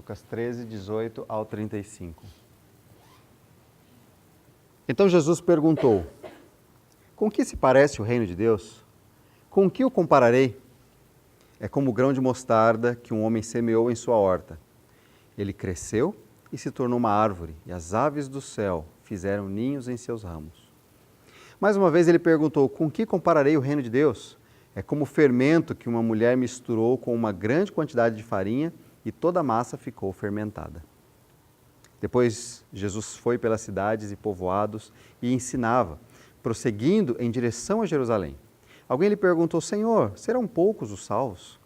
Lucas 13, 18 ao 35. Então Jesus perguntou: com que se parece o reino de Deus? Com que o compararei? É como o grão de mostarda que um homem semeou em sua horta. Ele cresceu e se tornou uma árvore, e as aves do céu fizeram ninhos em seus ramos. Mais uma vez ele perguntou: com que compararei o reino de Deus? É como o fermento que uma mulher misturou com uma grande quantidade de farinha e toda a massa ficou fermentada. Depois Jesus foi pelas cidades e povoados e ensinava, prosseguindo em direção a Jerusalém. Alguém lhe perguntou: Senhor, serão poucos os salvos?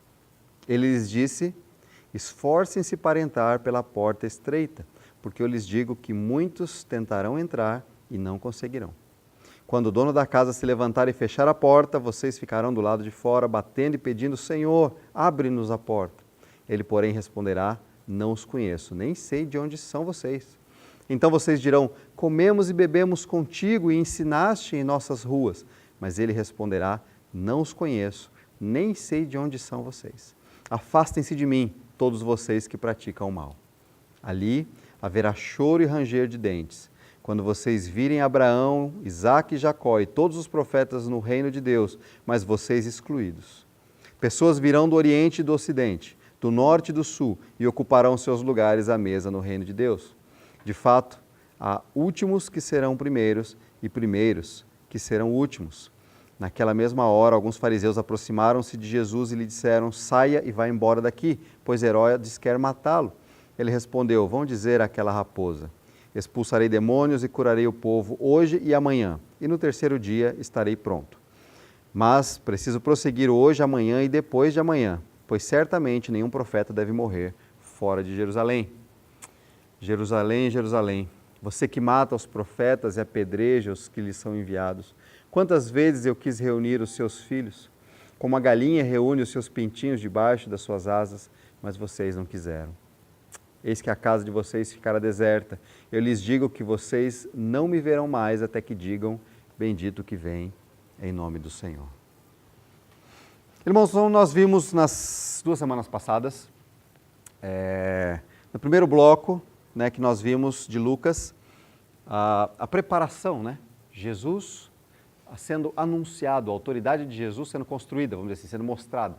Ele lhes disse: esforcem-se para entrar pela porta estreita, porque eu lhes digo que muitos tentarão entrar e não conseguirão. Quando o dono da casa se levantar e fechar a porta, vocês ficarão do lado de fora, batendo e pedindo: Senhor, abre-nos a porta. Ele, porém, responderá: não os conheço, nem sei de onde são vocês. Então vocês dirão: comemos e bebemos contigo e ensinaste em nossas ruas. Mas ele responderá: não os conheço, nem sei de onde são vocês. Afastem-se de mim, todos vocês que praticam o mal. Ali haverá choro e ranger de dentes, quando vocês virem Abraão, Isaque e Jacó e todos os profetas no reino de Deus, mas vocês excluídos. Pessoas virão do Oriente e do Ocidente, do Norte e do Sul, e ocuparão seus lugares à mesa no reino de Deus. De fato, há últimos que serão primeiros e primeiros que serão últimos. Naquela mesma hora, alguns fariseus aproximaram-se de Jesus e lhe disseram: saia e vá embora daqui, pois Herodes quer matá-lo. Ele respondeu: vão dizer àquela raposa: expulsarei demônios e curarei o povo hoje e amanhã, e no terceiro dia estarei pronto. Mas preciso prosseguir hoje, amanhã e depois de amanhã, pois certamente nenhum profeta deve morrer fora de Jerusalém. Jerusalém, Jerusalém, você que mata os profetas e apedreja os que lhes são enviados. Quantas vezes eu quis reunir os seus filhos, como a galinha reúne os seus pintinhos debaixo das suas asas, mas vocês não quiseram. Eis que a casa de vocês ficará deserta. Eu lhes digo que vocês não me verão mais até que digam: bendito que vem em nome do Senhor. Irmãos, nós vimos nas 2 semanas passadas, no primeiro bloco, que nós vimos de Lucas, a preparação, Jesus sendo anunciado, a autoridade de Jesus sendo construída, vamos dizer assim, sendo mostrada,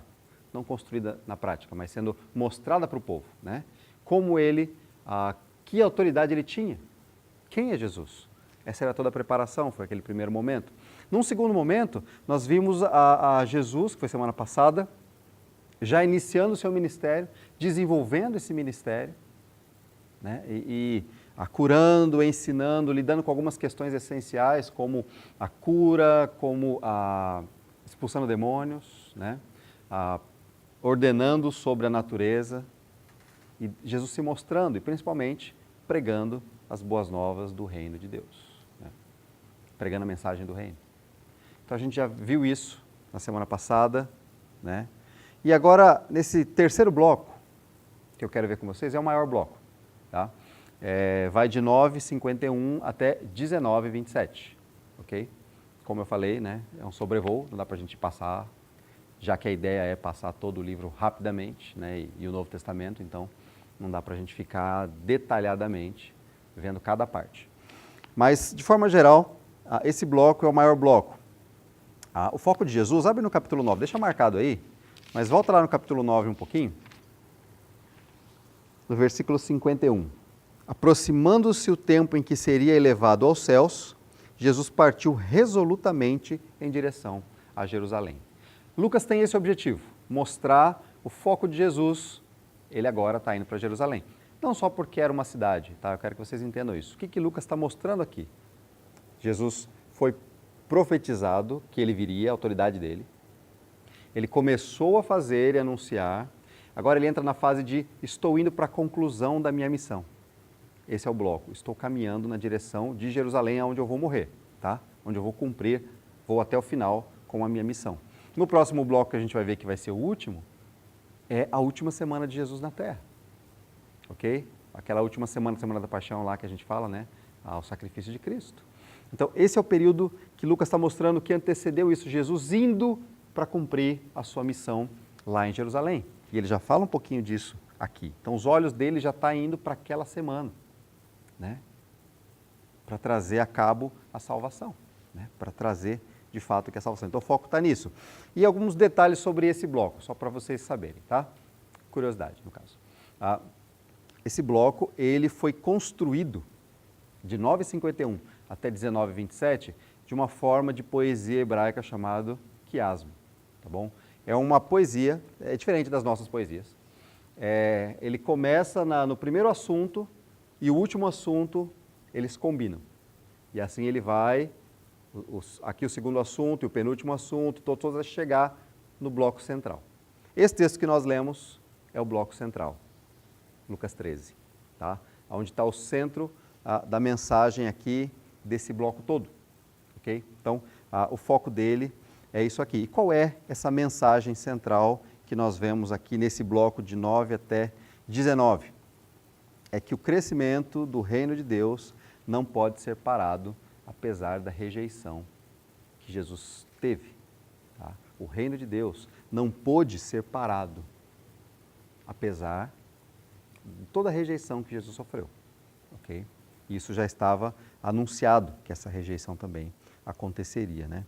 não construída na prática, mas sendo mostrada para o povo, como ele, que autoridade ele tinha, quem é Jesus. Essa era toda a preparação, foi aquele primeiro momento. Num segundo momento, nós vimos a Jesus, que foi semana passada, já iniciando o seu ministério, desenvolvendo esse ministério, e curando, ensinando, lidando com algumas questões essenciais, como a cura, como expulsando demônios, ordenando sobre a natureza, e Jesus se mostrando e principalmente pregando as boas novas do reino de Deus, pregando a mensagem do reino. Então a gente já viu isso na semana passada, E agora, nesse terceiro bloco, que eu quero ver com vocês, é o maior bloco, tá? Vai de 9:51 até 19:27, ok? Como eu falei, é um sobrevoo, não dá para a gente passar, já que a ideia é passar todo o livro rapidamente, e o Novo Testamento, então não dá para a gente ficar detalhadamente vendo cada parte. Mas, de forma geral, esse bloco é o maior bloco. O foco de Jesus, abre no capítulo 9, deixa marcado aí, mas volta lá no capítulo 9 um pouquinho, no versículo 51. Aproximando-se o tempo em que seria elevado aos céus, Jesus partiu resolutamente em direção a Jerusalém. Lucas tem esse objetivo, mostrar o foco de Jesus. Ele agora está indo para Jerusalém. Não só porque era uma cidade, tá? Eu quero que vocês entendam isso. O que Lucas está mostrando aqui? Jesus foi profetizado que ele viria, a autoridade dele. Ele começou a fazer e anunciar. Agora ele entra na fase de: estou indo para a conclusão da minha missão. Esse é o bloco. Estou caminhando na direção de Jerusalém, onde eu vou morrer, tá? Onde eu vou cumprir, vou até o final com a minha missão. No próximo bloco que a gente vai ver, que vai ser o último, é a última semana de Jesus na Terra, ok? Aquela última semana, Semana da Paixão lá que a gente fala, ao sacrifício de Cristo. Então, esse é o período que Lucas está mostrando que antecedeu isso, Jesus indo para cumprir a sua missão lá em Jerusalém. E ele já fala um pouquinho disso aqui. Então, os olhos dele já estão indo para aquela semana, né? Para trazer a cabo a salvação, né? Para trazer, de fato, que a salvação. Então, o foco está nisso. E alguns detalhes sobre esse bloco, só para vocês saberem, tá? Curiosidade, no caso. Esse bloco, ele foi construído de 951 até 1927 de uma forma de poesia hebraica chamada quiasmo, tá bom? É uma poesia, é diferente das nossas poesias. Ele começa no primeiro assunto e o último assunto eles combinam. E assim ele vai, aqui o segundo assunto e o penúltimo assunto, todos a chegar no bloco central. Esse texto que nós lemos é o bloco central, Lucas 13, tá? Onde está o centro da mensagem aqui desse bloco todo, ok? Então, o foco dele é isso aqui. E qual é essa mensagem central que nós vemos aqui nesse bloco de 9 até 19? É que o crescimento do reino de Deus não pode ser parado, apesar da rejeição que Jesus teve. Tá? O reino de Deus não pôde ser parado, apesar de toda a rejeição que Jesus sofreu. Okay? Isso já estava anunciado, que essa rejeição também aconteceria. Né?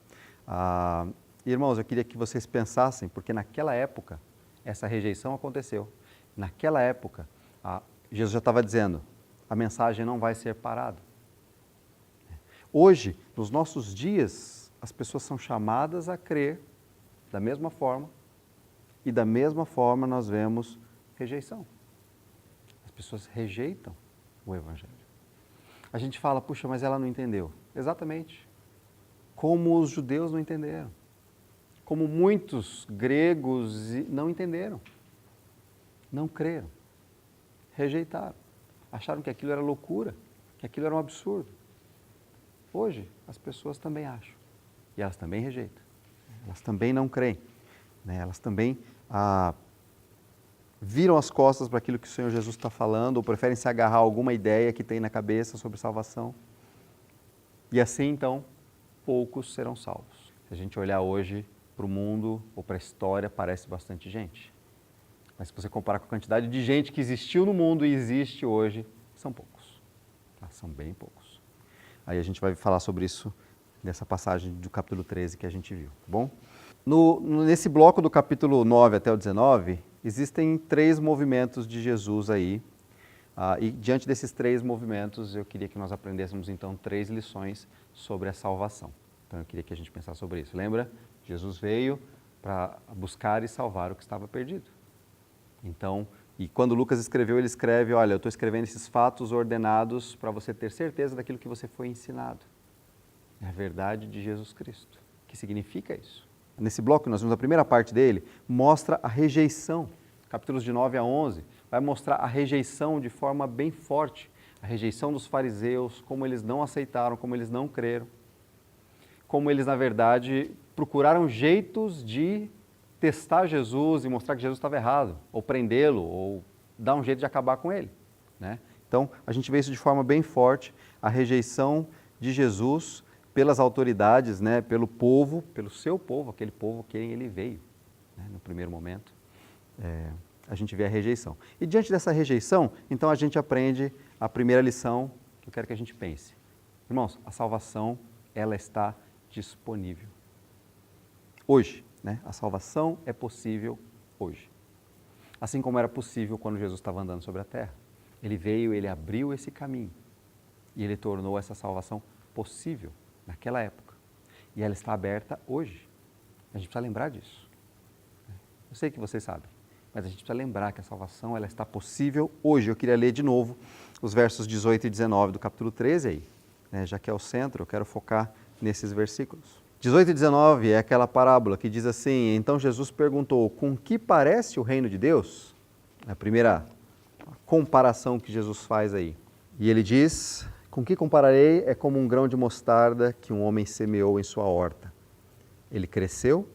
Irmãos, eu queria que vocês pensassem, porque naquela época essa rejeição aconteceu. Naquela época, Jesus já estava dizendo, a mensagem não vai ser parada. Hoje, nos nossos dias, as pessoas são chamadas a crer da mesma forma, e da mesma forma nós vemos rejeição. As pessoas rejeitam o Evangelho. A gente fala, puxa, mas ela não entendeu. Exatamente. Como os judeus não entenderam. Como muitos gregos não entenderam. Não creram. Rejeitaram. Acharam que aquilo era loucura, que aquilo era um absurdo. Hoje, as pessoas também acham. E elas também rejeitam. Elas também não creem. Né? Elas também viram as costas para aquilo que o Senhor Jesus está falando, ou preferem se agarrar a alguma ideia que tem na cabeça sobre salvação. E assim, então, poucos serão salvos. Se a gente olhar hoje para o mundo ou para a história, parece bastante gente. Mas se você comparar com a quantidade de gente que existiu no mundo e existe hoje, são poucos. Tá? São bem poucos. Aí a gente vai falar sobre isso nessa passagem do capítulo 13 que a gente viu, tá bom? Nesse bloco do capítulo 9 até o 19, existem 3 movimentos de Jesus aí. E diante desses 3 movimentos, eu queria que nós aprendêssemos então 3 lições sobre a salvação. Então eu queria que a gente pensasse sobre isso. Lembra? Jesus veio para buscar e salvar o que estava perdido. Então, e quando Lucas escreveu, ele escreve, olha, eu estou escrevendo esses fatos ordenados para você ter certeza daquilo que você foi ensinado. É a verdade de Jesus Cristo. O que significa isso? Nesse bloco que nós vimos, a primeira parte dele, mostra a rejeição. Capítulos de 9 a 11, vai mostrar a rejeição de forma bem forte. A rejeição dos fariseus, como eles não aceitaram, como eles não creram. Como eles, na verdade, procuraram jeitos de testar Jesus e mostrar que Jesus estava errado, ou prendê-lo, ou dar um jeito de acabar com ele. Né? Então, a gente vê isso de forma bem forte, a rejeição de Jesus pelas autoridades, né? Pelo povo, pelo seu povo, aquele povo que ele veio, né? No primeiro momento. A gente vê a rejeição. E diante dessa rejeição, então a gente aprende a primeira lição que eu quero que a gente pense. Irmãos, a salvação, ela está disponível. Hoje. Né? A salvação é possível hoje. Assim como era possível quando Jesus estava andando sobre a terra. Ele veio, ele abriu esse caminho e ele tornou essa salvação possível naquela época. E ela está aberta hoje. A gente precisa lembrar disso. Eu sei que vocês sabem, mas a gente precisa lembrar que a salvação ela está possível hoje. Eu queria ler de novo os versos 18 e 19 do capítulo 13 aí. Né? Já que é o centro, eu quero focar nesses versículos. 18 e 19 é aquela parábola que diz assim, então Jesus perguntou, com que parece o reino de Deus? A primeira comparação que Jesus faz aí. E ele diz, com que compararei? É como um grão de mostarda que um homem semeou em sua horta. Ele cresceu,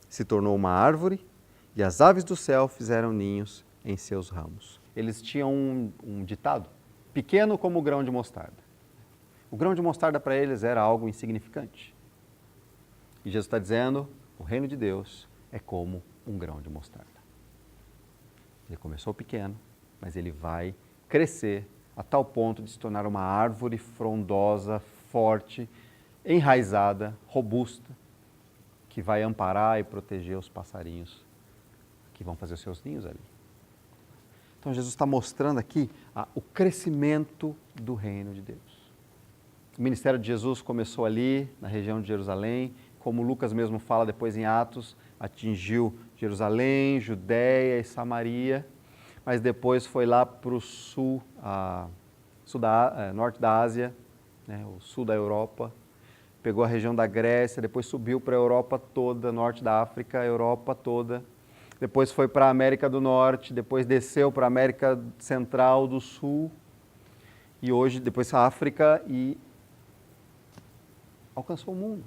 se tornou uma árvore, e as aves do céu fizeram ninhos em seus ramos. Eles tinham um ditado, pequeno como o grão de mostarda. O grão de mostarda para eles era algo insignificante. E Jesus está dizendo, o reino de Deus é como um grão de mostarda. Ele começou pequeno, mas ele vai crescer a tal ponto de se tornar uma árvore frondosa, forte, enraizada, robusta, que vai amparar e proteger os passarinhos que vão fazer os seus ninhos ali. Então Jesus está mostrando aqui o crescimento do reino de Deus. O ministério de Jesus começou ali, na região de Jerusalém, como Lucas mesmo fala depois em Atos, atingiu Jerusalém, Judéia e Samaria, mas depois foi lá para o norte da Ásia, né, o sul da Europa, pegou a região da Grécia, depois subiu para a Europa toda, norte da África, Europa toda, depois foi para a América do Norte, depois desceu para a América Central, do Sul, e hoje depois a África e alcançou o mundo.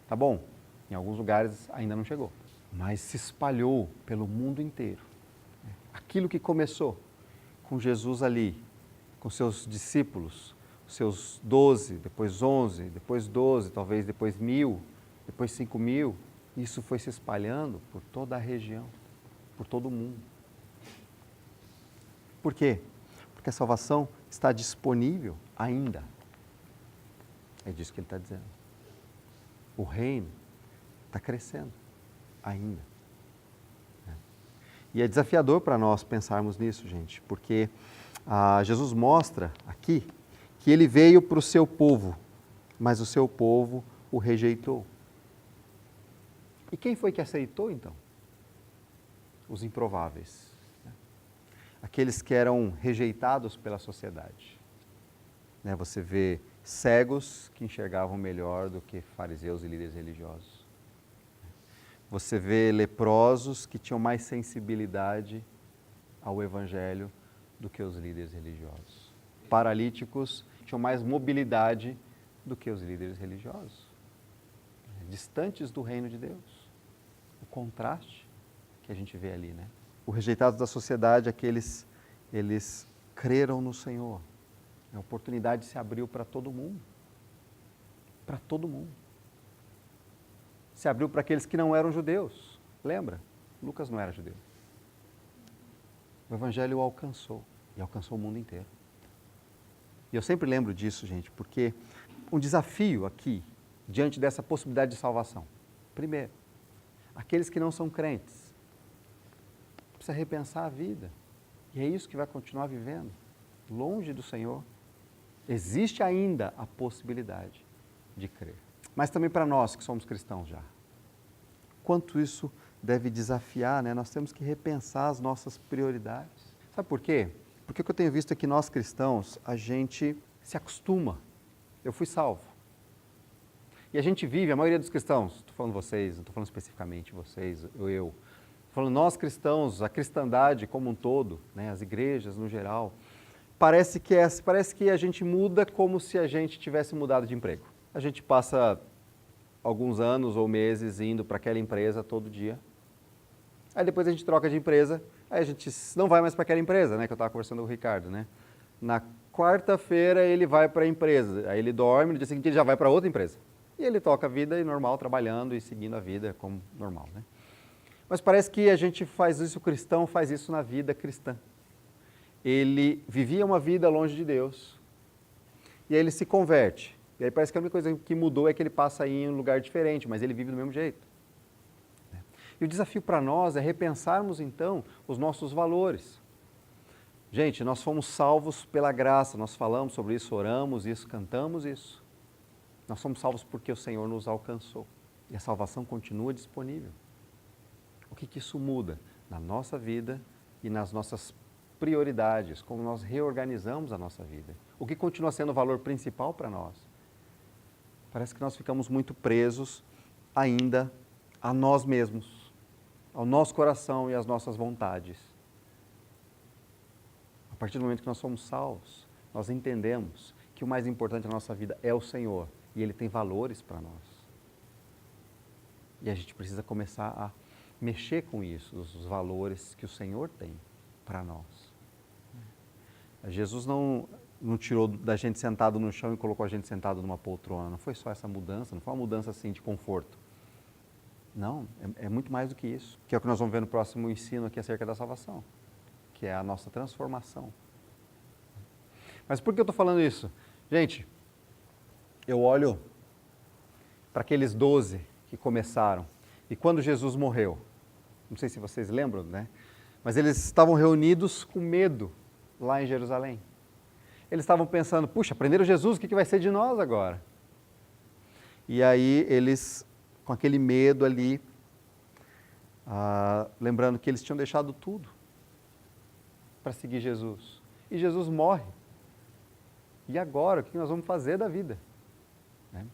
Tá bom, em alguns lugares ainda não chegou, mas se espalhou pelo mundo inteiro. Aquilo que começou com Jesus ali, com seus discípulos, seus 12, depois 11, depois 12, talvez depois 1.000, depois 5.000, isso foi se espalhando por toda a região, por todo o mundo. Por quê? Porque a salvação está disponível ainda. É disso que ele está dizendo. O reino está crescendo ainda. E é desafiador para nós pensarmos nisso, gente, porque Jesus mostra aqui que ele veio para o seu povo, mas o seu povo o rejeitou. E quem foi que aceitou, então? Os improváveis. Aqueles que eram rejeitados pela sociedade. Você vê cegos que enxergavam melhor do que fariseus e líderes religiosos. Você vê leprosos que tinham mais sensibilidade ao Evangelho do que os líderes religiosos. Paralíticos que tinham mais mobilidade do que os líderes religiosos. Distantes do reino de Deus. O contraste que a gente vê ali, né? O rejeitado da sociedade, eles creram no Senhor. A oportunidade se abriu para todo mundo. Para todo mundo. Se abriu para aqueles que não eram judeus. Lembra? Lucas não era judeu. O Evangelho o alcançou. E alcançou o mundo inteiro. E eu sempre lembro disso, gente, porque um desafio aqui, diante dessa possibilidade de salvação. Primeiro, aqueles que não são crentes. Precisa repensar a vida. E é isso que vai continuar vivendo. Longe do Senhor. Existe ainda a possibilidade de crer. Mas também para nós que somos cristãos já. Quanto isso deve desafiar, né? Nós temos que repensar as nossas prioridades. Sabe por quê? Porque o que eu tenho visto é que nós cristãos, a gente se acostuma. Eu fui salvo. E a gente vive, a maioria dos cristãos, estou falando vocês, não estou falando especificamente vocês, eu. Estou falando nós cristãos, a cristandade como um todo, né? As igrejas no geral. Parece que a gente muda como se a gente tivesse mudado de emprego. A gente passa alguns anos ou meses indo para aquela empresa todo dia. Aí depois a gente troca de empresa, aí a gente não vai mais para aquela empresa, né? Que eu estava conversando com o Ricardo, né? Na quarta-feira ele vai para a empresa, aí ele dorme, no dia seguinte ele já vai para outra empresa. E ele toca a vida normal, trabalhando e seguindo a vida como normal, né? Mas parece que a gente faz isso, o cristão faz isso na vida cristã. Ele vivia uma vida longe de Deus, e aí ele se converte. E aí parece que a única coisa que mudou é que ele passa a ir em um lugar diferente, mas ele vive do mesmo jeito. E o desafio para nós é repensarmos então os nossos valores. Gente, nós fomos salvos pela graça, nós falamos sobre isso, oramos isso, cantamos isso. Nós somos salvos porque o Senhor nos alcançou. E a salvação continua disponível. O que isso muda na nossa vida e nas nossas prioridades, como nós reorganizamos a nossa vida? O que continua sendo o valor principal para nós? Parece que nós ficamos muito presos ainda a nós mesmos, ao nosso coração e às nossas vontades. A partir do momento que nós somos salvos, nós entendemos que o mais importante na nossa vida é o Senhor e Ele tem valores para nós. E a gente precisa começar a mexer com isso, os valores que o Senhor tem para nós. Jesus não tirou da gente sentado no chão e colocou a gente sentado numa poltrona. Não foi só essa mudança, não foi uma mudança assim de conforto. Não, é muito mais do que isso, que é o que nós vamos ver no próximo ensino aqui acerca da salvação. que é a nossa transformação. Mas por que eu estou falando isso? Gente, eu olho para aqueles 12 que começaram, e quando Jesus morreu, não sei se vocês lembram, né? Mas eles estavam reunidos com medo lá em Jerusalém. Eles estavam pensando, puxa, prenderam Jesus, o que vai ser de nós agora? E aí eles, com aquele medo ali, lembrando que eles tinham deixado tudo para seguir Jesus. E Jesus morre. E agora, o que nós vamos fazer da vida? Né?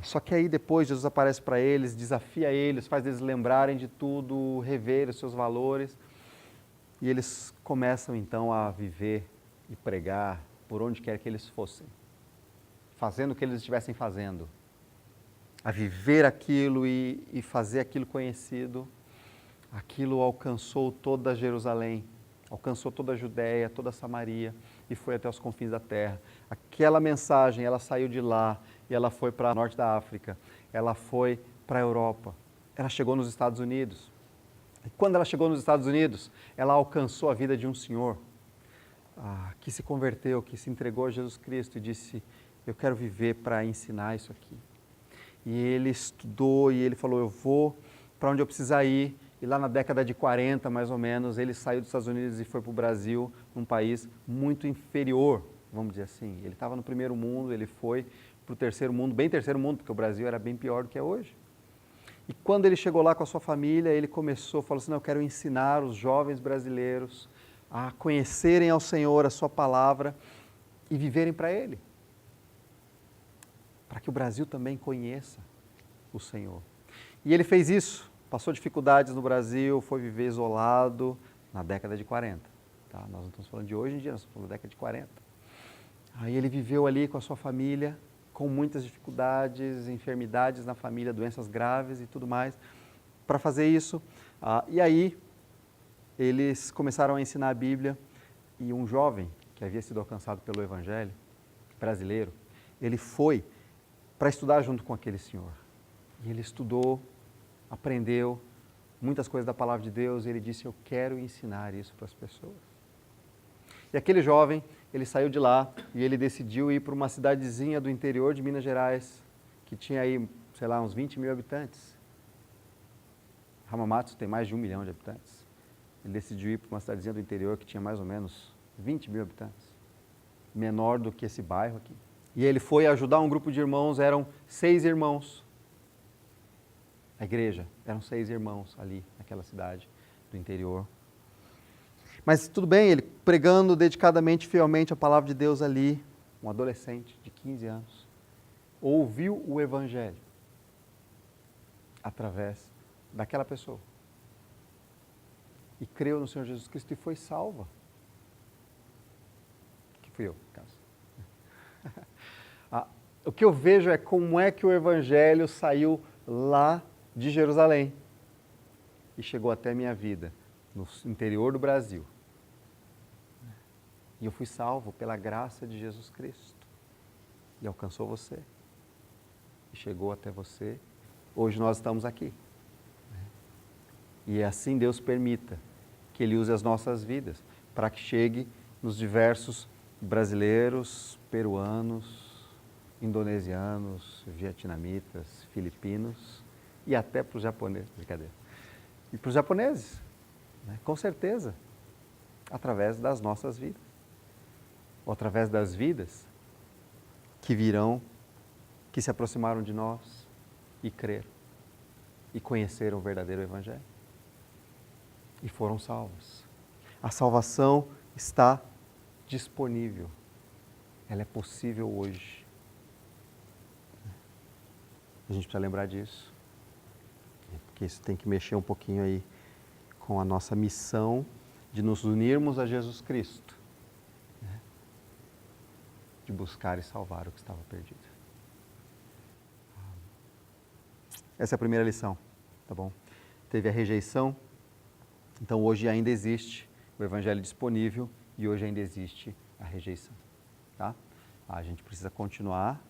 Só que aí depois Jesus aparece para eles, desafia eles, faz eles lembrarem de tudo, rever os seus valores. E eles começam então a viver e pregar por onde quer que eles fossem, fazendo o que eles estivessem fazendo, a viver aquilo e fazer aquilo conhecido. Aquilo alcançou toda Jerusalém, alcançou toda a Judéia, toda a Samaria e foi até os confins da terra. Aquela mensagem, ela saiu de lá e ela foi para o norte da África, ela foi para a Europa, ela chegou nos Estados Unidos. E quando ela chegou nos Estados Unidos, ela alcançou a vida de um senhor que se converteu, que se entregou a Jesus Cristo e disse, eu quero viver para ensinar isso aqui. E ele estudou e ele falou, eu vou para onde eu precisar ir. E lá na década de 40, mais ou menos, ele saiu dos Estados Unidos e foi para o Brasil, um país muito inferior, vamos dizer assim. Ele estava no primeiro mundo, ele foi para o terceiro mundo, bem terceiro mundo, porque o Brasil era bem pior do que é hoje. E quando ele chegou lá com a sua família, ele falou assim, não, eu quero ensinar os jovens brasileiros a conhecerem ao Senhor, a sua palavra e viverem para Ele. Para que o Brasil também conheça o Senhor. E ele fez isso, passou dificuldades no Brasil, foi viver isolado na década de 40. Tá? Nós não estamos falando de hoje em dia, nós estamos falando da década de 40. Aí ele viveu ali com a sua família, com muitas dificuldades, enfermidades na família, doenças graves e tudo mais. Para fazer isso, e aí eles começaram a ensinar a Bíblia e um jovem que havia sido alcançado pelo Evangelho brasileiro, ele foi para estudar junto com aquele senhor. E ele estudou, aprendeu muitas coisas da palavra de Deus e ele disse, eu quero ensinar isso para as pessoas. E aquele jovem, ele saiu de lá e ele decidiu ir para uma cidadezinha do interior de Minas Gerais, que tinha aí, sei lá, uns 20 mil habitantes. Hamamatsu tem mais de 1 milhão de habitantes. Ele decidiu ir para uma cidadezinha do interior que tinha mais ou menos 20 mil habitantes, menor do que esse bairro aqui. E ele foi ajudar um grupo de irmãos, eram 6 irmãos. A igreja, eram 6 irmãos ali naquela cidade do interior. Mas tudo bem, ele pregando dedicadamente, fielmente a palavra de Deus ali, um adolescente de 15 anos, ouviu o Evangelho através daquela pessoa. E creu no Senhor Jesus Cristo e foi salva. Que fui eu, no caso. O que eu vejo é como é que o Evangelho saiu lá de Jerusalém e chegou até a minha vida, no interior do Brasil. E eu fui salvo pela graça de Jesus Cristo. E alcançou você. E chegou até você. Hoje nós estamos aqui. E assim Deus permita que Ele use as nossas vidas para que chegue nos diversos brasileiros, peruanos, indonesianos, vietnamitas, filipinos e até para os japoneses, brincadeira. E para os japoneses, né? Com certeza, através das nossas vidas. Ou através das vidas que virão, que se aproximaram de nós e creram e conheceram o verdadeiro Evangelho. E foram salvos. A salvação está disponível. Ela é possível hoje. A gente precisa lembrar disso. Porque isso tem que mexer um pouquinho aí com a nossa missão de nos unirmos a Jesus Cristo. Né? De buscar e salvar o que estava perdido. Essa é a primeira lição, tá bom? Teve a rejeição. Então, hoje ainda existe o Evangelho disponível e hoje ainda existe a rejeição, tá? A gente precisa continuar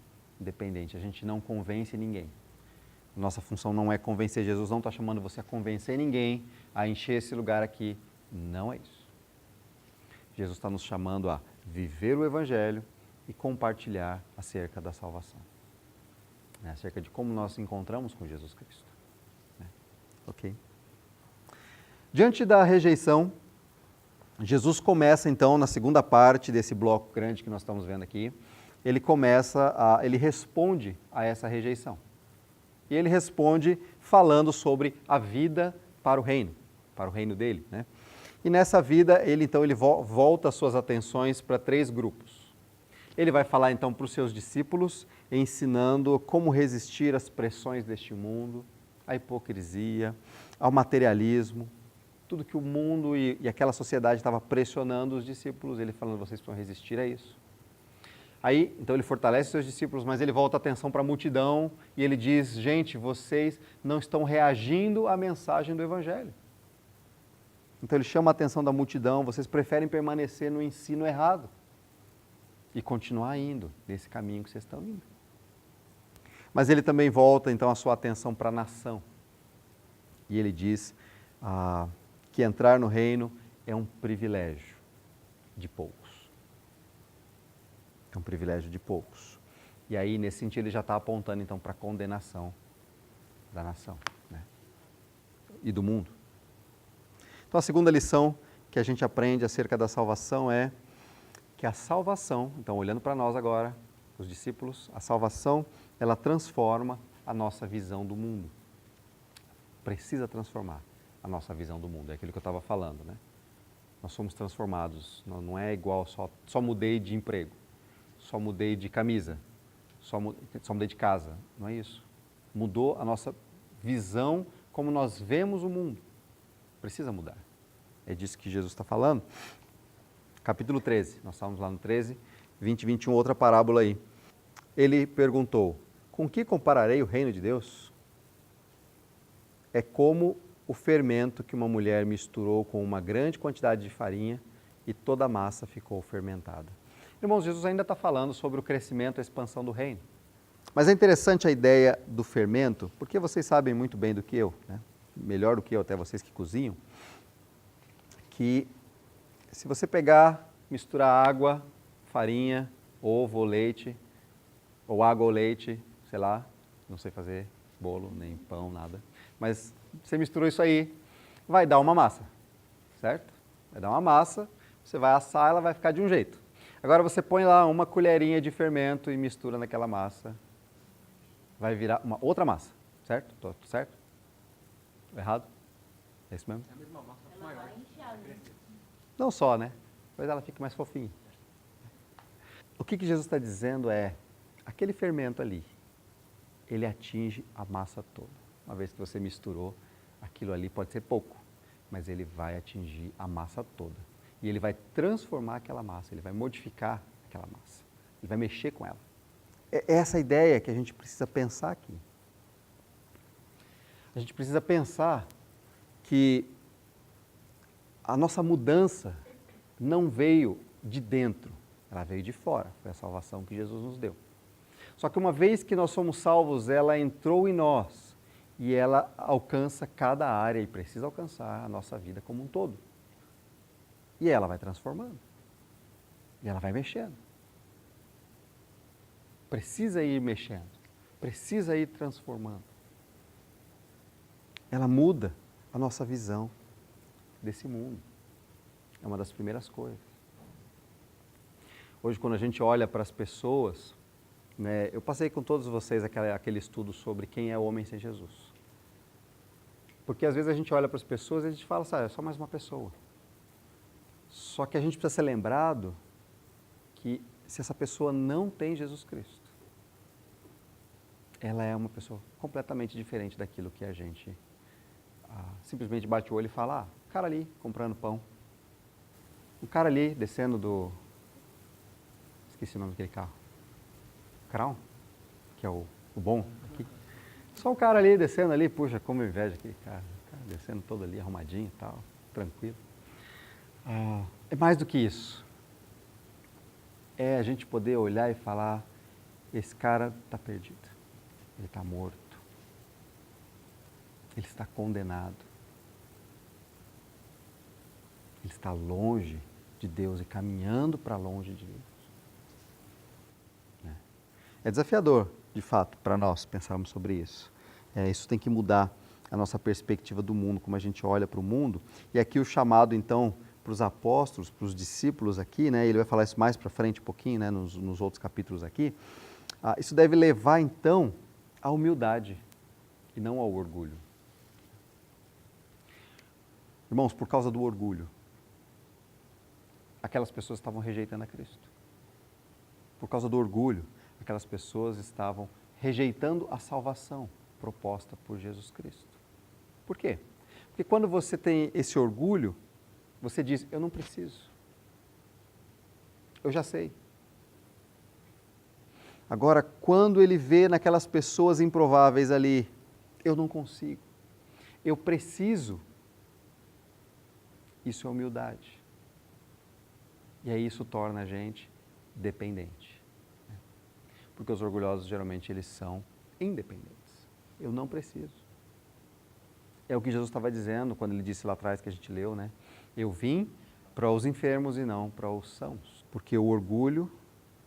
independente, a gente não convence ninguém. Nossa função não é convencer, Jesus não está chamando você a convencer ninguém a encher esse lugar aqui Não é isso. Jesus está nos chamando a viver o Evangelho e compartilhar acerca da salvação. Acerca de como nós nos encontramos com Jesus Cristo. Ok? Diante da rejeição, Jesus começa então, na segunda parte desse bloco grande que nós estamos vendo aqui, ele responde a essa rejeição. E ele responde falando sobre a vida para o reino dele, né? E nessa vida, ele volta suas atenções para 3 grupos. Ele vai falar então para os seus discípulos, ensinando como resistir às pressões deste mundo, à hipocrisia, ao materialismo, tudo que o mundo e aquela sociedade estava pressionando os discípulos, ele falando, vocês precisam resistir a isso. Aí, então ele fortalece seus discípulos, mas ele volta a atenção para a multidão e ele diz, gente, vocês não estão reagindo à mensagem do Evangelho. Então ele chama a atenção da multidão, vocês preferem permanecer no ensino errado e continuar indo nesse caminho que vocês estão indo. Mas ele também volta então a sua atenção para a nação. E ele diz que entrar no reino é um privilégio de poucos. É um privilégio de poucos. E aí, nesse sentido, ele já está apontando então para a condenação da nação, né? E do mundo. Então, a segunda lição que a gente aprende acerca da salvação é que a salvação, então olhando para nós agora, os discípulos, a salvação, ela transforma a nossa visão do mundo. Precisa transformar a nossa visão do mundo, é aquilo que eu estava falando, né? Nós somos transformados, não é igual só mudei de emprego, só mudei de camisa, só mudei de casa, não é isso. Mudou a nossa visão, como nós vemos o mundo. Precisa mudar. É disso que Jesus está falando. Capítulo 13, nós estávamos lá no 13, 20 e 21, outra parábola aí. Ele perguntou, com que compararei o reino de Deus? É como o fermento que uma mulher misturou com uma grande quantidade de farinha e toda a massa ficou fermentada. Irmãos, Jesus ainda está falando sobre o crescimento e a expansão do reino. Mas é interessante a ideia do fermento, porque vocês sabem muito bem do que eu, né? Melhor do que eu, até vocês que cozinham, que se você pegar, misturar água, farinha, ovo ou leite, ou água ou leite, sei lá, não sei fazer bolo, nem pão, nada, mas você misturou isso aí, vai dar uma massa, certo? Vai dar uma massa, você vai assar, ela vai ficar de um jeito. Agora você põe lá uma colherinha de fermento e mistura naquela massa, vai virar uma outra massa, certo? Tô certo? Tô errado? É isso mesmo? É a mesma massa, maior. Não só, né? Depois ela fica mais fofinha. O que Jesus está dizendo é, aquele fermento ali, ele atinge a massa toda. Uma vez que você misturou, aquilo ali pode ser pouco, mas ele vai atingir a massa toda. E ele vai transformar aquela massa, ele vai modificar aquela massa. Ele vai mexer com ela. É essa a ideia que a gente precisa pensar aqui. A gente precisa pensar que a nossa mudança não veio de dentro, ela veio de fora. Foi a salvação que Jesus nos deu. Só que uma vez que nós somos salvos, ela entrou em nós e ela alcança cada área e precisa alcançar a nossa vida como um todo. E ela vai transformando. E ela vai mexendo. Precisa ir mexendo. Precisa ir transformando. Ela muda a nossa visão desse mundo. É uma das primeiras coisas. Hoje, quando a gente olha para as pessoas, né, eu passei com todos vocês aquele estudo sobre quem é o homem sem Jesus. Porque às vezes a gente olha para as pessoas e a gente fala, sabe, é só mais uma pessoa. Só que a gente precisa ser lembrado que se essa pessoa não tem Jesus Cristo, ela é uma pessoa completamente diferente daquilo que a gente simplesmente bate o olho e fala, o cara ali comprando pão, o cara ali descendo esqueci o nome daquele carro, Crown, que é o bom aqui. Só o cara ali descendo ali, puxa, como inveja aquele cara, descendo todo ali arrumadinho e tal, tranquilo. É mais do que isso. É a gente poder olhar e falar, esse cara está perdido, ele está morto, ele está condenado. Ele está longe de Deus e caminhando para longe de Deus. É desafiador, de fato, para nós pensarmos sobre isso. Isso tem que mudar a nossa perspectiva do mundo, como a gente olha para o mundo. E aqui o chamado, então, para os apóstolos, para os discípulos aqui, né, ele vai falar isso mais para frente um pouquinho, né, nos outros capítulos aqui. Isso deve levar, então, à humildade e não ao orgulho. Irmãos, por causa do orgulho, aquelas pessoas estavam rejeitando a Cristo. Por causa do orgulho, aquelas pessoas estavam rejeitando a salvação proposta por Jesus Cristo. Por quê? Porque quando você tem esse orgulho, você diz, eu não preciso. Eu já sei. Agora, quando ele vê naquelas pessoas improváveis ali, eu não consigo, eu preciso, isso é humildade. E aí isso torna a gente dependente. Porque os orgulhosos, geralmente, eles são independentes. Eu não preciso. É o que Jesus estava dizendo quando ele disse lá atrás que a gente leu, né? Eu vim para os enfermos e não para os sãos. Porque o orgulho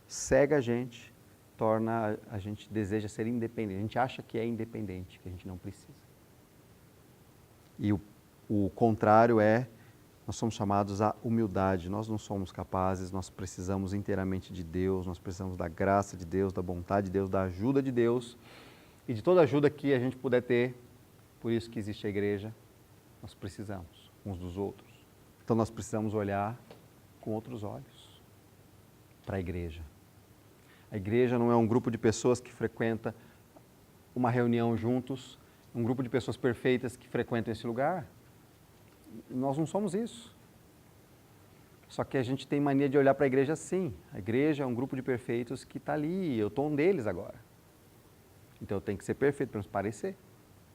cega a gente, torna a gente deseja ser independente. A gente acha que é independente, que a gente não precisa. E o contrário é, nós somos chamados à humildade. Nós não somos capazes, nós precisamos inteiramente de Deus, nós precisamos da graça de Deus, da vontade de Deus, da ajuda de Deus e de toda ajuda que a gente puder ter. Por isso que existe a igreja, nós precisamos uns dos outros. Então nós precisamos olhar com outros olhos para a igreja. A igreja não é um grupo de pessoas que frequenta uma reunião juntos, um grupo de pessoas perfeitas que frequentam esse lugar. Nós não somos isso. Só que a gente tem mania de olhar para a igreja assim. A igreja é um grupo de perfeitos que está ali, eu estou um deles agora. Então eu tenho que ser perfeito para nos parecer.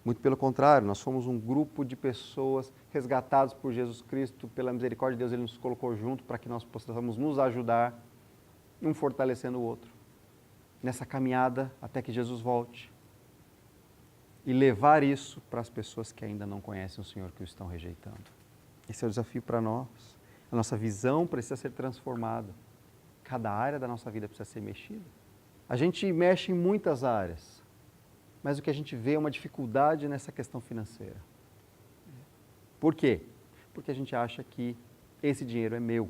Muito pelo contrário, nós somos um grupo de pessoas resgatados por Jesus Cristo, pela misericórdia de Deus, Ele nos colocou junto para que nós possamos nos ajudar, um fortalecendo o outro, nessa caminhada até que Jesus volte. E levar isso para as pessoas que ainda não conhecem o Senhor, que o estão rejeitando. Esse é o desafio para nós. A nossa visão precisa ser transformada. Cada área da nossa vida precisa ser mexida. A gente mexe em muitas áreas, mas o que a gente vê é uma dificuldade nessa questão financeira. Por quê? Porque a gente acha que esse dinheiro é meu.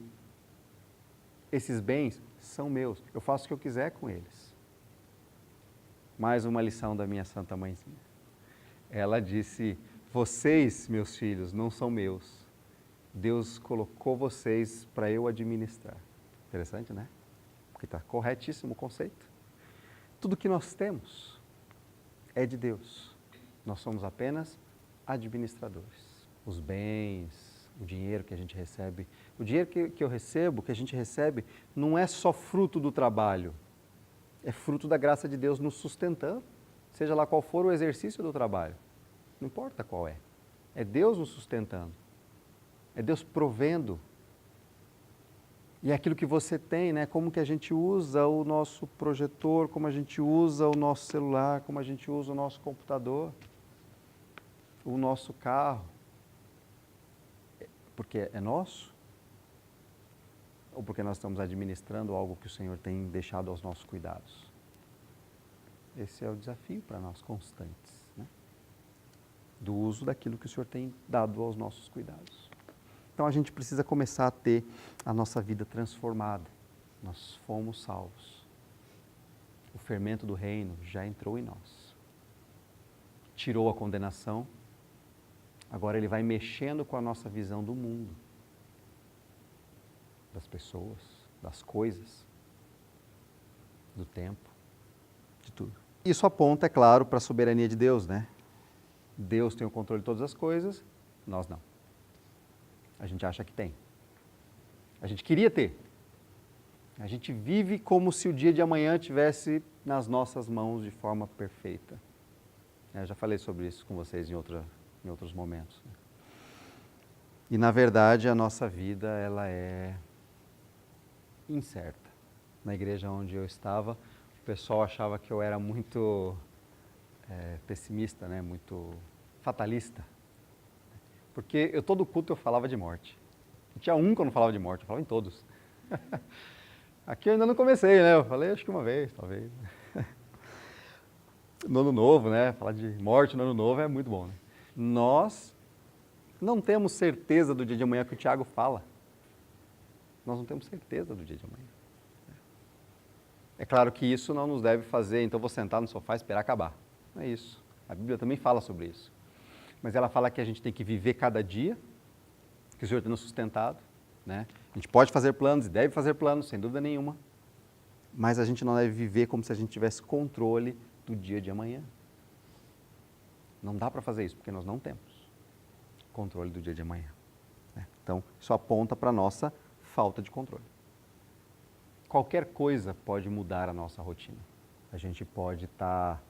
Esses bens são meus. Eu faço o que eu quiser com eles. Mais uma lição da minha santa mãezinha. Ela disse, vocês, meus filhos, não são meus. Deus colocou vocês para eu administrar. Interessante, né? Porque está corretíssimo o conceito. Tudo que nós temos é de Deus. Nós somos apenas administradores. Os bens, o dinheiro que a gente recebe, o dinheiro que eu recebo, que a gente recebe, não é só fruto do trabalho. É fruto da graça de Deus nos sustentando. Seja lá qual for o exercício do trabalho. Não importa qual é. É Deus nos sustentando. É Deus provendo. E é aquilo que você tem, né? Como que a gente usa o nosso projetor, como a gente usa o nosso celular, como a gente usa o nosso computador, o nosso carro. Porque é nosso? Ou porque nós estamos administrando algo que o Senhor tem deixado aos nossos cuidados? Esse é o desafio para nós constantes, né? Do uso daquilo que o Senhor tem dado aos nossos cuidados. Então a gente precisa começar a ter a nossa vida transformada. Nós fomos salvos. O fermento do reino já entrou em nós. Tirou a condenação. Agora ele vai mexendo com a nossa visão do mundo, das pessoas, das coisas, do tempo, de tudo. Isso aponta, é claro, para a soberania de Deus, né? Deus tem o controle de todas as coisas, nós não. A gente acha que tem. A gente queria ter. A gente vive como se o dia de amanhã estivesse nas nossas mãos de forma perfeita. Eu já falei sobre isso com vocês em outros momentos. E, na verdade, a nossa vida ela é incerta. Na igreja onde eu estava, o pessoal achava que eu era muito pessimista, né? Muito fatalista. Porque todo culto eu falava de morte. Tinha um que eu não falava de morte, eu falava em todos. Aqui eu ainda não comecei, né? Eu falei acho que uma vez, talvez. No ano novo, né? Falar de morte no ano novo é muito bom, né? Nós não temos certeza do dia de amanhã que o Tiago fala. Nós não temos certeza do dia de amanhã. É claro que isso não nos deve fazer, então vou sentar no sofá e esperar acabar. Não é isso. A Bíblia também fala sobre isso. Mas ela fala que a gente tem que viver cada dia, que o Senhor tem nos sustentado, né? A gente pode fazer planos e deve fazer planos, sem dúvida nenhuma, mas a gente não deve viver como se a gente tivesse controle do dia de amanhã. Não dá para fazer isso, porque nós não temos controle do dia de amanhã, né? Então, isso aponta para a nossa falta de controle. Qualquer coisa pode mudar a nossa rotina. A gente pode estar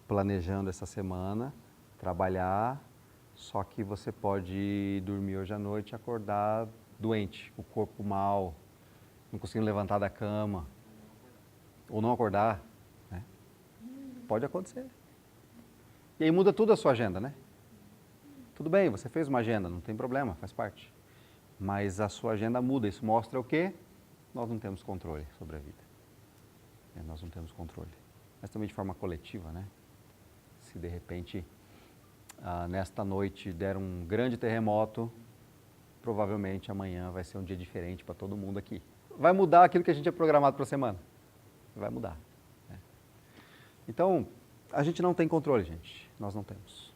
planejando essa semana, trabalhar, só que você pode dormir hoje à noite e acordar doente, com o corpo mal, não conseguindo levantar da cama, ou não acordar, né? Pode acontecer. E aí muda tudo a sua agenda, né? Tudo bem, você fez uma agenda, não tem problema, faz parte. Mas a sua agenda muda, isso mostra o quê? Nós não temos controle sobre a vida. Nós não temos controle. Mas também de forma coletiva, né? Se de repente, nesta noite, der um grande terremoto, provavelmente amanhã vai ser um dia diferente para todo mundo aqui. Vai mudar aquilo que a gente é programado para a semana. Vai mudar, né? Então, a gente não tem controle, gente. Nós não temos.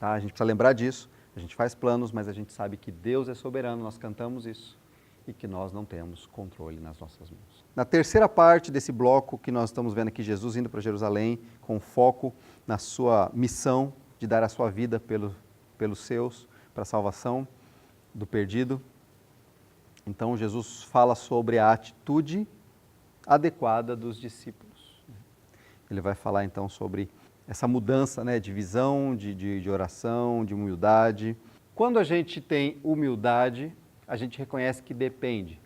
Tá? A gente precisa lembrar disso. A gente faz planos, mas a gente sabe que Deus é soberano, nós cantamos isso, e que nós não temos controle nas nossas mãos. Na terceira parte desse bloco que nós estamos vendo aqui, Jesus indo para Jerusalém, com foco na sua missão de dar a sua vida pelos seus, para a salvação do perdido. Então, Jesus fala sobre a atitude adequada dos discípulos. Ele vai falar, então, sobre essa mudança, né, de visão, de oração, de humildade. Quando a gente tem humildade, a gente reconhece que depende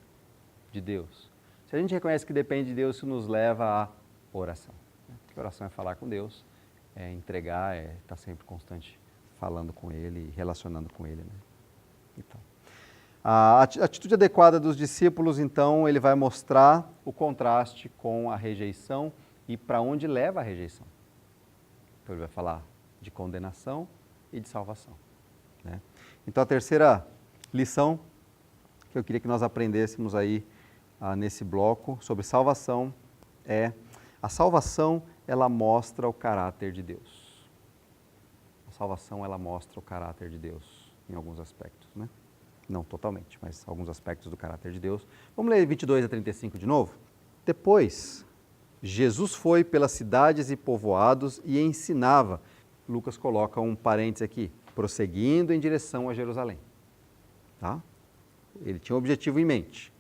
de Deus. Se a gente reconhece que depende de Deus, isso nos leva à oração. Porque oração é falar com Deus, é entregar, é estar sempre constante falando com Ele, relacionando com Ele, né? Então, a atitude adequada dos discípulos, então, ele vai mostrar o contraste com a rejeição e para onde leva a rejeição. Então, ele vai falar de condenação e de salvação, né? Então, a terceira lição que eu queria que nós aprendêssemos aí nesse bloco sobre salvação é: a salvação, ela mostra o caráter de Deus. A salvação, ela mostra o caráter de Deus em alguns aspectos, né? Não totalmente, mas alguns aspectos do caráter de Deus. Vamos ler 22 a 35 de novo? Depois, Jesus foi pelas cidades e povoados e ensinava. Lucas coloca um parênteses aqui, prosseguindo em direção a Jerusalém. Tá? Ele tinha um objetivo em mente.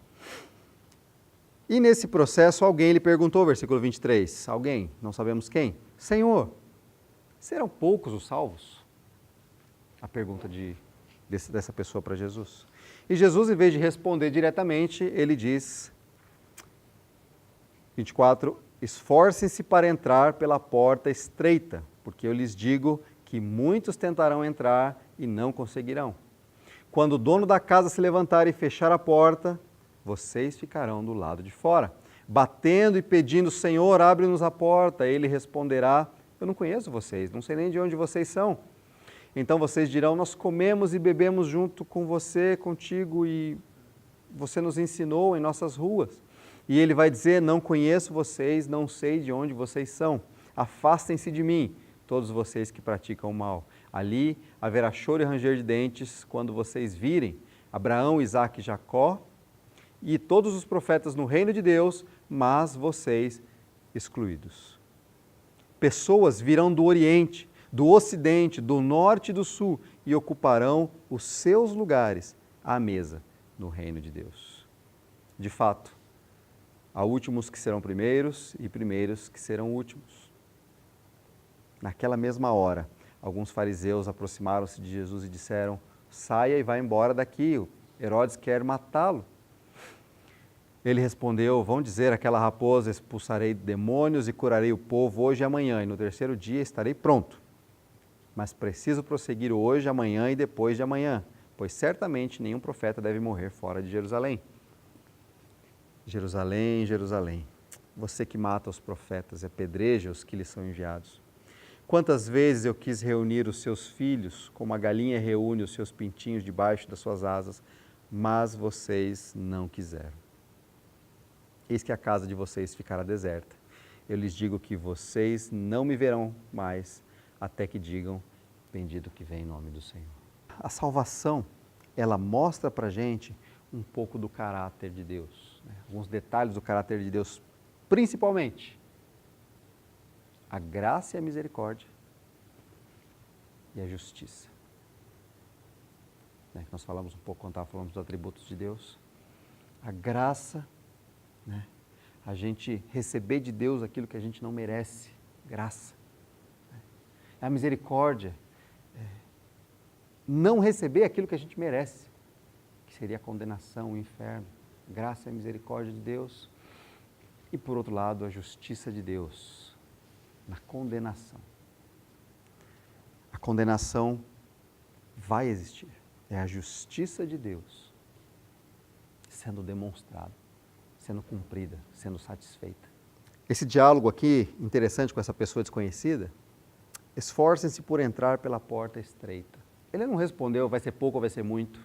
E nesse processo, alguém lhe perguntou, versículo 23, alguém, não sabemos quem: Senhor, serão poucos os salvos? A pergunta dessa pessoa para Jesus. E Jesus, em vez de responder diretamente, ele diz, 24, esforcem-se para entrar pela porta estreita, porque eu lhes digo que muitos tentarão entrar e não conseguirão. Quando o dono da casa se levantar e fechar a porta, vocês ficarão do lado de fora, batendo e pedindo: Senhor, abre-nos a porta. Ele responderá: eu não conheço vocês, não sei nem de onde vocês são. Então vocês dirão: nós comemos e bebemos junto com você, contigo, e você nos ensinou em nossas ruas. E ele vai dizer: não conheço vocês, não sei de onde vocês são. Afastem-se de mim, todos vocês que praticam o mal. Ali haverá choro e ranger de dentes quando vocês virem Abraão, Isaque e Jacó e todos os profetas no reino de Deus, mas vocês excluídos. Pessoas virão do Oriente, do Ocidente, do Norte e do Sul e ocuparão os seus lugares à mesa no reino de Deus. De fato, há últimos que serão primeiros e primeiros que serão últimos. Naquela mesma hora, alguns fariseus aproximaram-se de Jesus e disseram: saia e vá embora daqui, Herodes quer matá-lo. Ele respondeu: vão dizer àquela raposa: expulsarei demônios e curarei o povo hoje e amanhã, e no terceiro dia estarei pronto. Mas preciso prosseguir hoje, amanhã e depois de amanhã, pois certamente nenhum profeta deve morrer fora de Jerusalém. Jerusalém, Jerusalém, você que mata os profetas e apedreja os que lhes são enviados. Quantas vezes eu quis reunir os seus filhos, como a galinha reúne os seus pintinhos debaixo das suas asas, mas vocês não quiseram. Eis que a casa de vocês ficará deserta. Eu lhes digo que vocês não me verão mais, até que digam, bendito que vem em nome do Senhor. A salvação, ela mostra para a gente um pouco do caráter de Deus, né? Alguns detalhes do caráter de Deus, principalmente a graça e a misericórdia e a justiça. Né? Nós falamos um pouco quando falamos dos atributos de Deus. A graça, né? A gente receber de Deus aquilo que a gente não merece, graça. A misericórdia, não receber aquilo que a gente merece, que seria a condenação, o inferno. Graça e misericórdia de Deus. E por outro lado, a justiça de Deus, na condenação. A condenação vai existir. É a justiça de Deus sendo demonstrada, sendo cumprida, sendo satisfeita. Esse diálogo aqui, interessante com essa pessoa desconhecida, esforcem-se por entrar pela porta estreita. Ele não respondeu, vai ser pouco ou vai ser muito.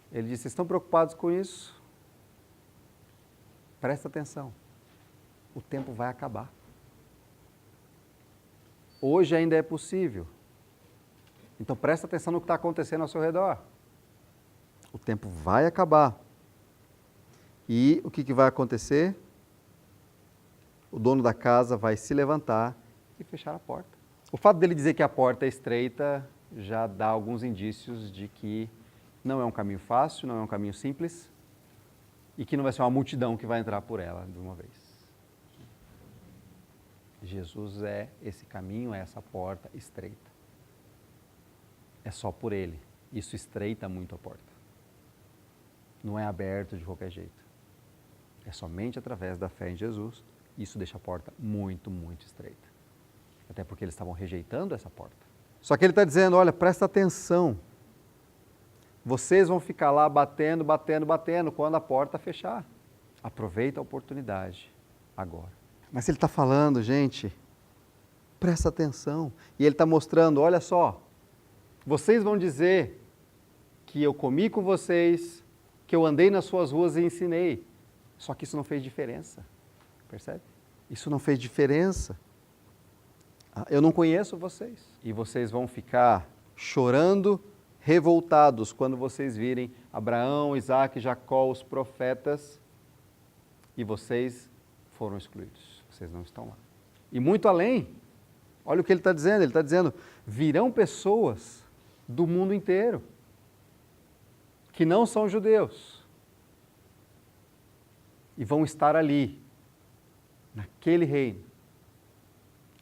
Ele disse, vocês estão preocupados com isso? Presta atenção, o tempo vai acabar. Hoje ainda é possível. Então presta atenção no que está acontecendo ao seu redor. O tempo vai acabar. E o que vai acontecer? O dono da casa vai se levantar e fechar a porta. O fato dele dizer que a porta é estreita já dá alguns indícios de que não é um caminho fácil, não é um caminho simples e que não vai ser uma multidão que vai entrar por ela de uma vez. Jesus é esse caminho, é essa porta estreita. É só por ele. Isso estreita muito a porta. Não é aberto de qualquer jeito. É somente através da fé em Jesus. Isso deixa a porta muito, muito estreita. Até porque eles estavam rejeitando essa porta. Só que ele está dizendo, olha, presta atenção. Vocês vão ficar lá batendo, batendo, batendo quando a porta fechar. Aproveita a oportunidade agora. Mas ele está falando, gente, presta atenção. E ele está mostrando, olha só, vocês vão dizer que eu comi com vocês, que eu andei nas suas ruas e ensinei. Só que isso não fez diferença. Percebe? Isso não fez diferença. Eu não conheço vocês. E vocês vão ficar chorando, revoltados, quando vocês virem Abraão, Isaac, Jacó, os profetas, e vocês foram excluídos. Vocês não estão lá. E muito além, olha o que ele está dizendo. Ele está dizendo, virão pessoas do mundo inteiro, que não são judeus, e vão estar ali, naquele reino,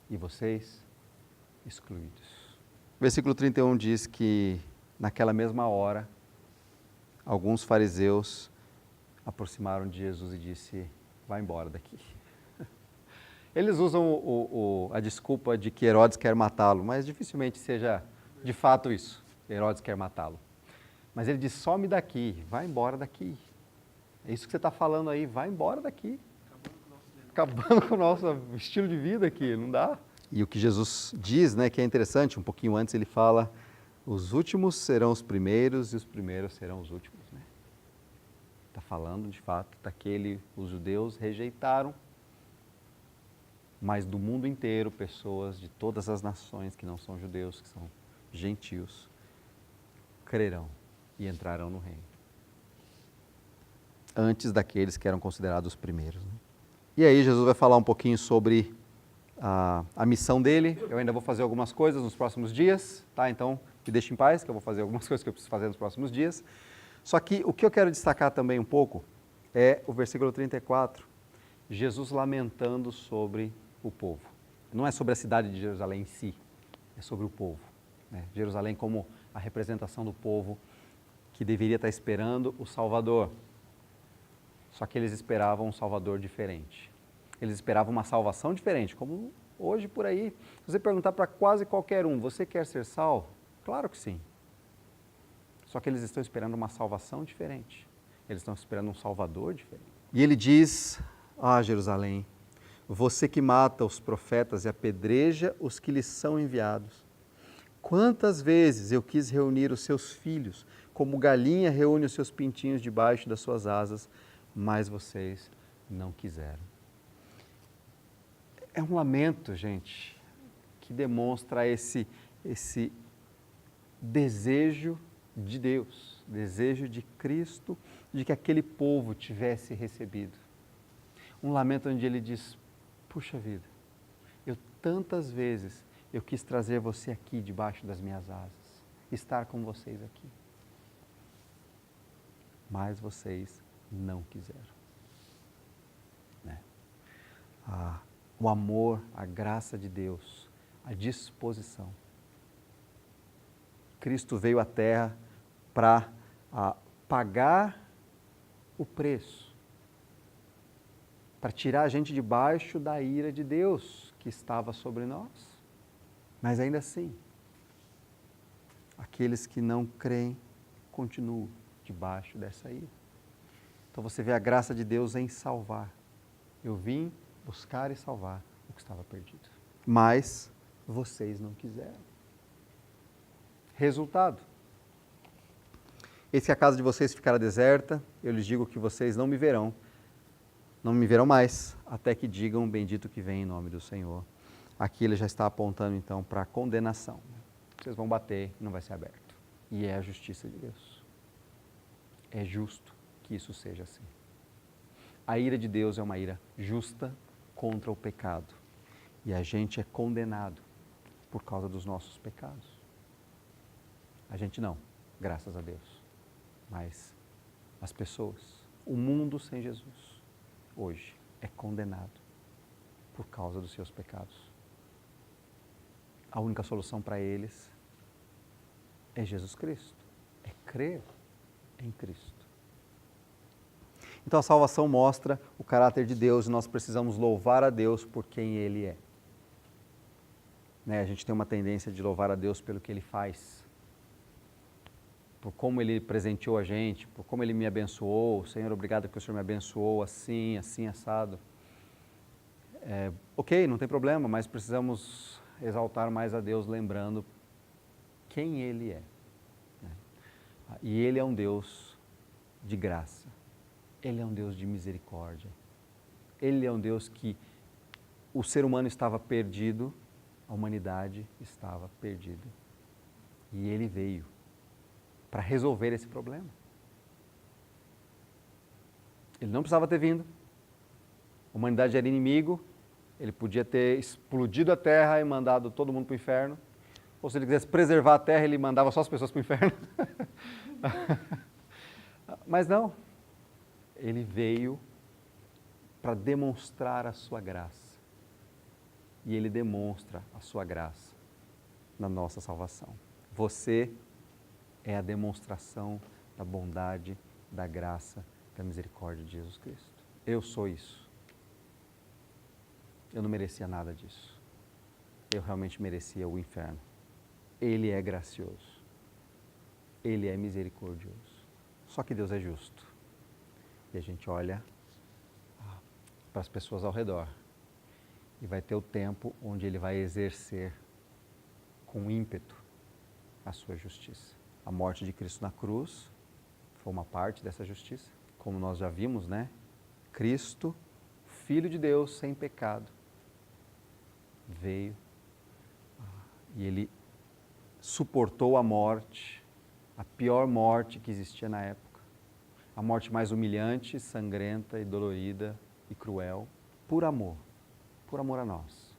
e vocês excluídos. Versículo 31 diz que naquela mesma hora, alguns fariseus aproximaram de Jesus e disse, vai embora daqui. Eles usam a desculpa de que Herodes quer matá-lo, mas dificilmente seja de fato isso, Herodes quer matá-lo. Mas ele diz, some daqui, vai embora daqui. É isso que você está falando aí, vai embora daqui. Acabando com o nosso estilo de vida aqui, não dá? E o que Jesus diz, né, que é interessante, um pouquinho antes ele fala, os últimos serão os primeiros e os primeiros serão os últimos. Né? Está falando, de fato, daquele, os judeus rejeitaram, mas do mundo inteiro, pessoas de todas as nações que não são judeus, que são gentios, crerão e entrarão no reino. Antes daqueles que eram considerados os primeiros. Né? E aí Jesus vai falar um pouquinho sobre a missão dele. Eu ainda vou fazer algumas coisas nos próximos dias, tá? Então me deixe em paz, que eu vou fazer algumas coisas que eu preciso fazer nos próximos dias. Só que o que eu quero destacar também um pouco é o versículo 34, Jesus lamentando sobre o povo. Não é sobre a cidade de Jerusalém em si, é sobre o povo. Né? Jerusalém como a representação do povo que deveria estar esperando o Salvador. Só que eles esperavam um Salvador diferente. Eles esperavam uma salvação diferente, como hoje por aí. Se você perguntar para quase qualquer um, você quer ser salvo? Claro que sim. Só que eles estão esperando uma salvação diferente. Eles estão esperando um Salvador diferente. E ele diz, Jerusalém, você que mata os profetas e apedreja os que lhes são enviados. Quantas vezes eu quis reunir os seus filhos, como galinha reúne os seus pintinhos debaixo das suas asas, mas vocês não quiseram. É um lamento, gente, que demonstra esse desejo de Deus, desejo de Cristo, de que aquele povo tivesse recebido. Um lamento onde ele diz, puxa vida, tantas vezes eu quis trazer você aqui debaixo das minhas asas, estar com vocês aqui. Mas vocês não quiseram. Né? O amor, a graça de Deus, a disposição. Cristo veio à Terra para pagar o preço, para tirar a gente debaixo da ira de Deus que estava sobre nós. Mas ainda assim, aqueles que não creem continuam debaixo dessa ira. Então você vê a graça de Deus em salvar. Eu vim buscar e salvar o que estava perdido. Mas vocês não quiseram. Resultado. Eis que a casa de vocês ficará deserta, eu lhes digo que vocês não me verão mais, até que digam, bendito que vem em nome do Senhor. Aqui ele já está apontando então para a condenação. Vocês vão bater, não vai ser aberto. E é a justiça de Deus. É justo que isso seja assim. A ira de Deus é uma ira justa contra o pecado. E a gente é condenado por causa dos nossos pecados. A gente não, graças a Deus. Mas as pessoas, o mundo sem Jesus, hoje é condenado por causa dos seus pecados. A única solução para eles é Jesus Cristo, é crer em Cristo. Então a salvação mostra o caráter de Deus e nós precisamos louvar a Deus por quem Ele é. Né? A gente tem uma tendência de louvar a Deus pelo que Ele faz, por como Ele presenteou a gente, por como Ele me abençoou. Senhor, obrigado porque o Senhor me abençoou assim, assim, assado. Ok, não tem problema, mas precisamos exaltar mais a Deus lembrando quem Ele é. Né? E Ele é um Deus de graça. Ele é um Deus de misericórdia. Ele é um Deus que o ser humano estava perdido, a humanidade estava perdida. E Ele veio para resolver esse problema. Ele não precisava ter vindo. A humanidade era inimigo. Ele podia ter explodido a terra e mandado todo mundo para o inferno. Ou se ele quisesse preservar a terra, ele mandava só as pessoas para o inferno. Mas não. Ele veio para demonstrar a sua graça. E Ele demonstra a sua graça na nossa salvação. Você é a demonstração da bondade, da graça, da misericórdia de Jesus Cristo. Eu sou isso. Eu não merecia nada disso. Eu realmente merecia o inferno. Ele é gracioso. Ele é misericordioso. Só que Deus é justo. E a gente olha para as pessoas ao redor e vai ter o tempo onde Ele vai exercer com ímpeto a sua justiça. A morte de Cristo na cruz foi uma parte dessa justiça. Como nós já vimos, né? Cristo, Filho de Deus, sem pecado, veio e Ele suportou a morte, a pior morte que existia na época. A morte mais humilhante, sangrenta e dolorida e cruel, por amor a nós,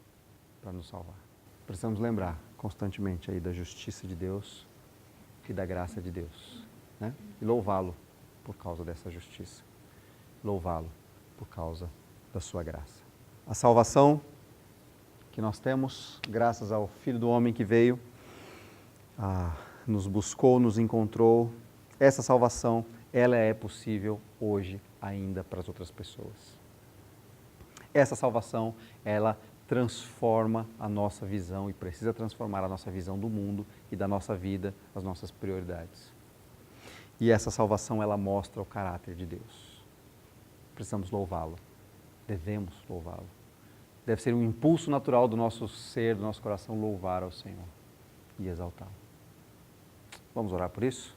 para nos salvar. Precisamos lembrar constantemente aí da justiça de Deus e da graça de Deus, né? E louvá-lo por causa dessa justiça, louvá-lo por causa da sua graça. A salvação que nós temos, graças ao Filho do Homem que veio, nos buscou, nos encontrou, essa salvação, ela é possível hoje ainda para as outras pessoas. Essa salvação, ela transforma a nossa visão e precisa transformar a nossa visão do mundo e da nossa vida, as nossas prioridades. E essa salvação, ela mostra o caráter de Deus. Precisamos louvá-lo. Devemos louvá-lo. Deve ser um impulso natural do nosso ser, do nosso coração, louvar ao Senhor e exaltá-lo. Vamos orar por isso?